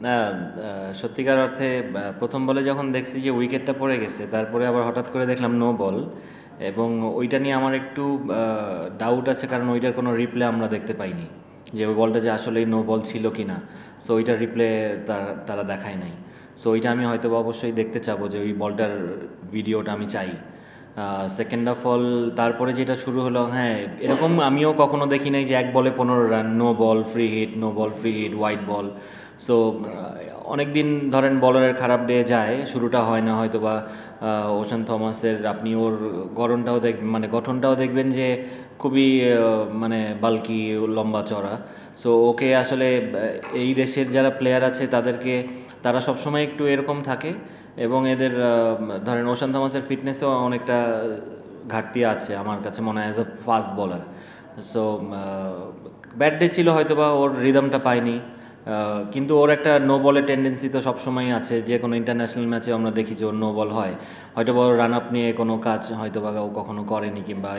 না, সত্যিকার অর্থে প্রথম বলে যখন দেখছি যে উইকেটটা পড়ে গেছে, তারপরে আবার হঠাৎ করে দেখলাম নো বল, এবং ওইটা নিয়ে আমার একটু ডাউট আছে, কারণ ওইটার কোনো রিপ্লে আমরা দেখতে পাইনি যে ওই বলটা যে আসলেই নো বল ছিল কি না। সো ওইটার রিপ্লে তারা দেখায় নাই। সো ওইটা আমি হয়তো অবশ্যই দেখতে চাবো, যে ওই বলটার ভিডিওটা আমি চাই। সেকেন্ড অফ অল, তারপরে যেটা শুরু হলো, হ্যাঁ, এরকম আমিও কখনো দেখি নাই যে 1 বলে 15 run, no ball free hit, no ball free hit, white ball. So অনেক দিন ধরেন বলারের খারাপ ডে যায়, শুরুটা হয় না হয়তো বা ওশান থমাসের, আপনি ওর গঠনটাও দেখবেন যে খুবই মানে বাল্কি, লম্বা চড়া। সো ওকে আসলে এই দেশের যারা প্লেয়ার আছে তারা সবসময় একটু এরকম থাকে, এবং এদের ধরেন ওশান থমাসের ফিটনেসও অনেকটা ঘাটতি আছে আমার কাছে মনে হয় as a fast bowler. So bad day ছিল, হয়তো বা ওর রিদমটা পায়নি। কিন্তু ওর একটা নো বলের টেন্ডেন্সি তো সবসময় আছে, যে কোনো ইন্টারন্যাশনাল ম্যাচে আমরা দেখি যে ওর নো বল হয়। হয়তো বা ওর রান আপ নিয়ে কোনো কাজ হয়তো বা ও কখনো করেনি, কিংবা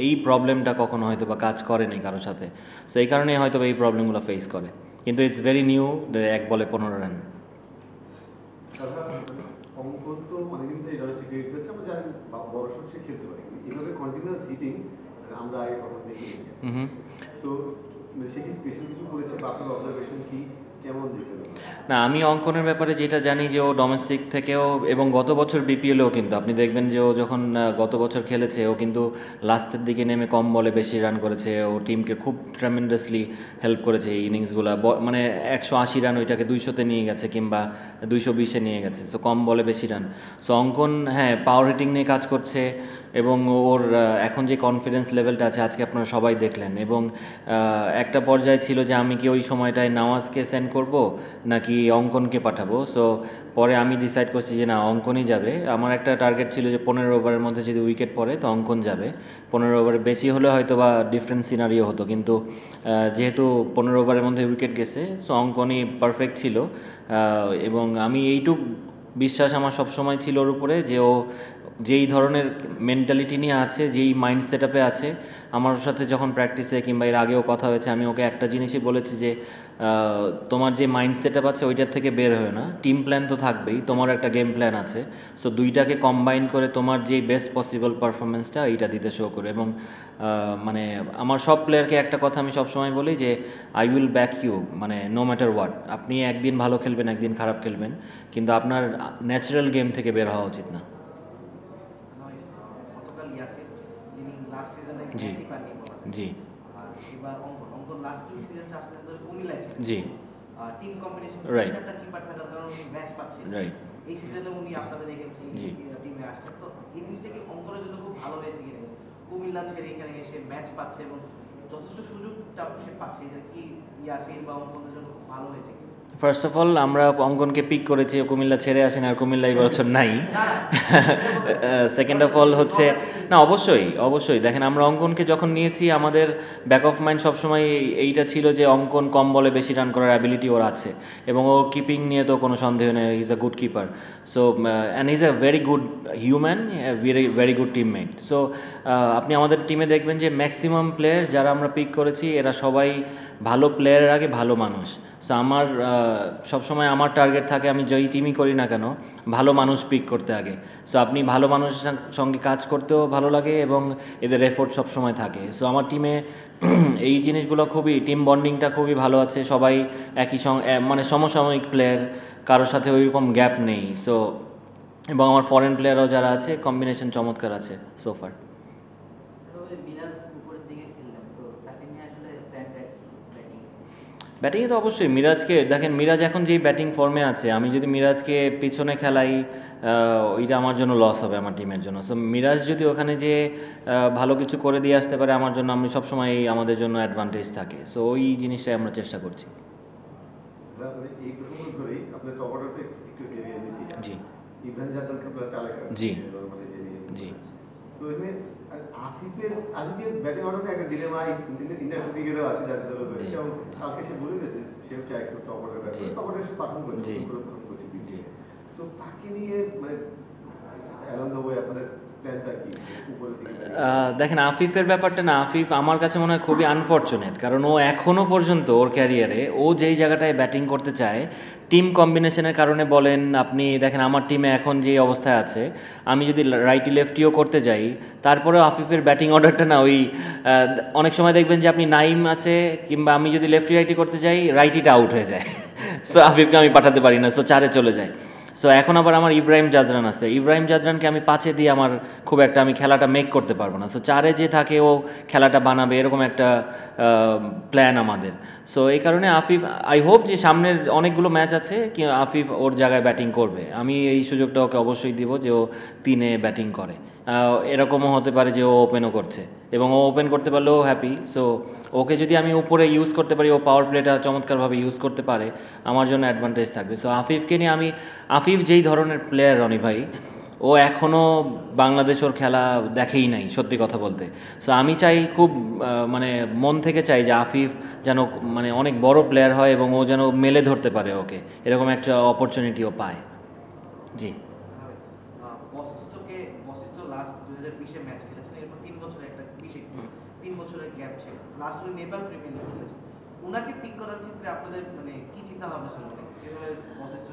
এই প্রবলেমটা কখনো হয়তো বা কাজ করেনি কারোর সাথে। সো এই কারণেই হয়তো বা এই প্রবলেমগুলো ফেস করে, কিন্তু ইটস ভেরি নিউ, 1 বলে 15 রান। অঙ্কন তো অনেকদিন ধরে ইন্ডাস্ট্রি ক্রিকেট খেলছে, আমরা জানি বড় সব সে খেলতে পারে, এভাবে কন্টিনিউয়াস হিটিং আমরা আগে কখনো দেখিনি। তো সে কি স্পেশাল কিছু করেছে বা আপনার অবজারভেশন কি, কেমন দেখলেন? না, আমি অঙ্কনের ব্যাপারে যেটা জানি যে ও ডোমেস্টিক থেকেও, এবং গত বছর বিপিএলেও কিন্তু আপনি দেখবেন যে ও যখন গত বছর খেলেছে, ও কিন্তু লাস্টের দিকে নেমে কম বলে বেশি রান করেছে। ও টিমকে খুব ট্রেমেন্ডাসলি হেল্প করেছে এই ইনিংসগুলো, মানে 180 রান ওইটাকে 200-তে নিয়ে গেছে, কিংবা 220-এ নিয়ে গেছে। সো কম বলে বেশি রান। সো অঙ্কন, হ্যাঁ, পাওয়ার হিটিং নিয়ে কাজ করছে, এবং ওর এখন যে কনফিডেন্স লেভেলটা আছে আজকে আপনারা সবাই দেখলেন। এবং একটা পর্যায়ে ছিল যে আমি কি ওই সময়টায় নওয়াজকে সেন্ড করব নাকি অঙ্কনকে পাঠাবো। সো পরে আমি ডিসাইড করছি যে না, অঙ্কনই যাবে। আমার একটা টার্গেট ছিল যে 15 ওভারের মধ্যে যদি উইকেট পড়ে তো অঙ্কন যাবে। 15 ওভারে বেশি হলে হয়তো বা ডিফারেন্ট সিনারিও হতো, কিন্তু যেহেতু 15 ওভারের মধ্যে উইকেট গেছে, সো অঙ্কনই পারফেক্ট ছিল। এবং আমি এইটুক বিশ্বাস আমার সবসময় ছিল ওর উপরে, যে ও যেই ধরনের মেন্টালিটি নিয়ে আছে, যেই মাইন্ড সেট আপে আছে, আমার সাথে যখন প্র্যাকটিসে কিংবা এর আগেও কথা হয়েছে, আমি ওকে একটা জিনিসই বলেছি যে তোমার যে মাইন্ড সেট আপ আছে ওইটার থেকে বের হয় না, টিম প্ল্যান তো থাকবেই, তোমার একটা গেম প্ল্যান আছে। সো দুইটাকে কম্বাইন করে তোমার যেই বেস্ট পসিবল পারফরমেন্সটা এইটা দিতে শো করে। এবং মানে আমার সব প্লেয়ারকে একটা কথা আমি সবসময় বলি যে আই উইল ব্যাক ইউ, মানে নো ম্যাটার হোয়াট। আপনি একদিন ভালো খেলবেন, একদিন খারাপ খেলবেন, কিন্তু আপনার ন্যাচারাল গেম থেকে বের হওয়া উচিত না। জি জি এবার অঙ্কন লাস্ট 3 সিজন 4 সিজন ধরে কুমিল্লায় ছিল। জি, টিম কম্বিনেশন রাইট, চারটা কিপার থাকার কারণে উনি ম্যাচ পাচ্ছেন। রাইট। এই সিজনে উনি আপনাদের দেখেছি টিমে আসছেন, তো এই জিনিসটা কি অঙ্কনের জন্য খুব ভালো হয়েছে কিনা? কুমিল্লা ছেড়ে এখানে এসে ম্যাচ পাচ্ছে এবং যথেষ্ট সুযোগটা সে পাচ্ছে, এটা কি ইয়াসির বা অঙ্কনের জন্য খুব ভালো হয়েছে? ফার্স্ট অফ অল, আমরা অঙ্কনকে পিক করেছি, কুমিল্লা ছেড়ে আসেন, আর কুমিল্লা এই বছর নাই। সেকেন্ড অফ অল হচ্ছে, না, অবশ্যই অবশ্যই দেখেন, আমরা অঙ্কনকে যখন নিয়েছি আমাদের ব্যাক অফ মাইন্ড সবসময় এইটা ছিল যে অঙ্কন কম বলে বেশি রান করার অ্যাবিলিটি ওর আছে, এবং ও কিপিং নিয়ে তো কোনো সন্দেহ নেই, is a good keeper. So and is a very good human, very very good teammate. So আপনি আমাদের টিমে দেখবেন যে ম্যাক্সিমাম প্লেয়ার যারা আমরা পিক করেছি এরা সবাই ভালো প্লেয়ারের আগে ভালো মানুষ। সো আমার সবসময় আমার টার্গেট থাকে, আমি যেই টিমই করি না কেন, ভালো মানুষ পিক করতে আগে। সো আপনি ভালো মানুষের সঙ্গে কাজ করতেও ভালো লাগে, এবং এদের এফোর্ট সবসময় থাকে। সো আমার টিমে এই জিনিসগুলো খুবই, টিম বন্ডিংটা খুবই ভালো আছে, সবাই একই মানে সমসাময়িক প্লেয়ার, কারোর সাথে ওইরকম গ্যাপ নেই। সো এবং আমার ফরেন প্লেয়ারও যারা আছে, কম্বিনেশন চমৎকার আছে সোফার। ব্যাটিংয়ে তো অবশ্যই মিরাজকে দেখেন, মিরাজ এখন যেই ব্যাটিং ফর্মে আছে, আমি যদি মিরাজকে পিছনে খেলাই ওইটা আমার জন্য লস হবে আমার টিমের জন্য। সো মিরাজ যদি ওখানে যে ভালো কিছু করে দিয়ে আসতে পারে আমার জন্য, আমি সবসময় আমাদের জন্য অ্যাডভান্টেজ থাকে। সো ওই জিনিসটাই আমরা চেষ্টা করছি। জি জি জি। আজকের ব্যাটিং অর্ডারে একটা ডিলেমা ইন্ডিয়ান ক্রিকেটও আছে, যাদের দল হয়েছে, এবং কালকে সে বলে গেছে সেও চায় একটু টপ অর্ডার ব্যাট করে, টপ অর্ডার সে পাঠান করেছে। তো তাকে নিয়ে মানে অ্যালং দ্য ওয়ে আপনাদের প্ল্যানটা কি উপরে থেকে? দেখেন আফিফের ব্যাপারটা না, আফিফ আমার কাছে মনে হয় খুবই আনফর্চুনেট, কারণ ও এখনও পর্যন্ত ওর ক্যারিয়ারে ও যেই জায়গাটায় ব্যাটিং করতে চায় টিম কম্বিনেশনের কারণে বলেন, আপনি দেখেন আমার টিমে এখন যে অবস্থায় আছে, আমি যদি রাইটি লেফটিও করতে যাই তারপরেও আফিফের ব্যাটিং অর্ডারটা না ওই অনেক সময় দেখবেন যে আপনি নাইম আছে কিংবা আমি যদি লেফটি রাইটি করতে যাই রাইটিটা আউট হয়ে যায়, সো আফিফকে আমি পাঠাতে পারি না, সো 4-এ চলে যায়। সো এখন আবার আমার ইব্রাহিম জাদরান আছে, ইব্রাহিম জাদরানকে আমি 5-এ দিয়ে আমার খুব একটা আমি খেলাটা মেক করতে পারবো না, সো 4-এ যে থাকে ও খেলাটা বানাবে এরকম একটা প্ল্যান আমাদের। সো এই কারণে আফিফ, আই হোপ যে সামনের অনেকগুলো ম্যাচ আছে কি আফিফ ওর জায়গায় ব্যাটিং করবে, আমি এই সুযোগটা ওকে অবশ্যই দিব যে ও 3-এ ব্যাটিং করে। এরকমও হতে পারে যে ও ওপেনও করছে এবং ও ওপেন করতে পারলেও হ্যাপি। সো ওকে যদি আমি উপরে ইউজ করতে পারি, ও পাওয়ার প্লেটা চমৎকারভাবে ইউজ করতে পারে, আমার জন্য অ্যাডভান্টেজ থাকবে। সো আফিফকে নিয়ে আমি, আফিফ যেই ধরনের প্লেয়ার রনি ভাই, ও এখনও বাংলাদেশ ওর খেলা দেখেই নাই সত্যি কথা বলতে। সো আমি চাই খুব মানে মন থেকে চাই যে আফিফ যেন মানে অনেক বড় প্লেয়ার হয় এবং ও যেন মেলে ধরতে পারে ওকে, এরকম একটা অপরচুনিটিও পায়। জি। বশিষ্ঠ লাস্ট 2020-এ ম্যাচ খেলেছেন, এরপর 3 বছরের একটা 3 বছরের গ্যাপ ছিল, লাস্ট ওই নেপাল প্রিমিয়ার লিগ খেলেছেন। ওনাকে পিক করার ক্ষেত্রে আপনাদের মানে কি চিন্তা ভাবনা ছিল, মানে কিভাবে বশিষ্ঠ?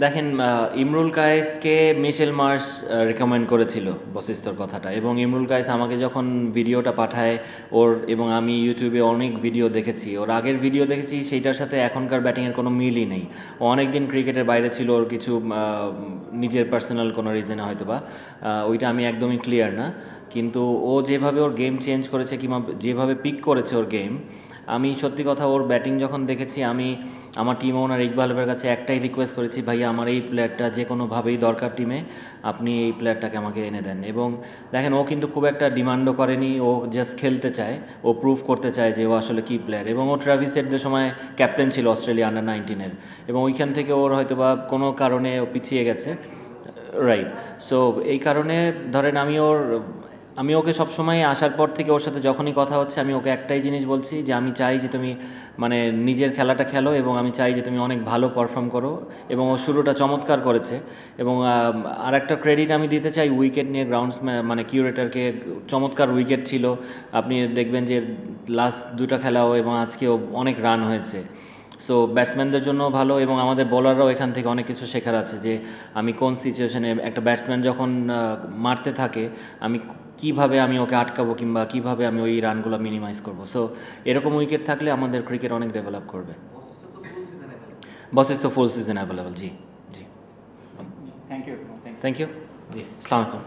দেখেন ইমরুল কায়েসকে মিশেল মার্শ রেকমেন্ড করেছিল বশিষ্ঠর কথাটা, এবং ইমরুল কায়েস আমাকে যখন ভিডিওটা পাঠায় ওর, এবং আমি ইউটিউবে অনেক ভিডিও দেখেছি, ওর আগের ভিডিও দেখেছি, সেইটার সাথে এখনকার ব্যাটিংয়ের কোনো মিলই নেই। ও অনেক দিন ক্রিকেটের বাইরে ছিল, ওর কিছু নিজের পার্সোনাল কোনো রিজনে হয়তো বা, ওইটা আমি একদমই ক্লিয়ার না, কিন্তু ও যেভাবে ওর গেম চেঞ্জ করেছে কিংবা যেভাবে পিক করেছে ওর গেম, আমি সত্যি কথা ওর ব্যাটিং যখন দেখেছি, আমি আমার টিম ওনার ইকবাল ভাইয়ের কাছে একটাই রিকোয়েস্ট করেছি, ভাইয়া আমার এই প্লেয়ারটা যে কোনোভাবেই দরকার টিমে, আপনি এই প্লেয়ারটাকে আমাকে এনে দেন। এবং দেখেন ও কিন্তু খুব একটা ডিমান্ডও করেনি, ও জাস্ট খেলতে চায়, ও প্রুভ করতে চায় যে ও আসলে কী প্লেয়ার। এবং ও ট্রাভিস হেডদের সময় ক্যাপ্টেন ছিল অস্ট্রেলিয়া আন্ডার-19-এর, এবং ওইখান থেকে ওর হয়তো বা কোনো কারণে ও পিছিয়ে গেছে, রাইট। সো এই কারণে ধরেন আমি ওকে সবসময় আসার পর থেকে ওর সাথে যখনই কথা হচ্ছে আমি ওকে একটাই জিনিস বলছি যে আমি চাই যে তুমি মানে নিজের খেলাটা খেলো, এবং আমি চাই যে তুমি অনেক ভালো পারফর্ম করো। এবং ও শুরুটা চমৎকার করেছে, এবং আর একটা ক্রেডিট আমি দিতে চাই উইকেট নিয়ে গ্রাউন্ডস মানে কিউরেটারকে, চমৎকার উইকেট ছিল। আপনি দেখবেন যে লাস্ট 2টা খেলাও এবং আজকেও অনেক রান হয়েছে। সো ব্যাটসম্যানদের জন্য ভালো, এবং আমাদের বোলাররাও এখান থেকে অনেক কিছু শেখার আছে যে আমি কোন সিচুয়েশনে একটা ব্যাটসম্যান যখন মারতে থাকে আমি কিভাবে আমি ওকে আটকাবো কিংবা কিভাবে আমি ওই রানগুলো মিনিমাইজ করব। সো এরকম উইকেট থাকলে আমাদের ক্রিকেট অনেক ডেভেলপ করবে। Vashishtha full season available. জি জি, থ্যাংক ইউ। Thank you. জি, আসসালামু আলাইকুম।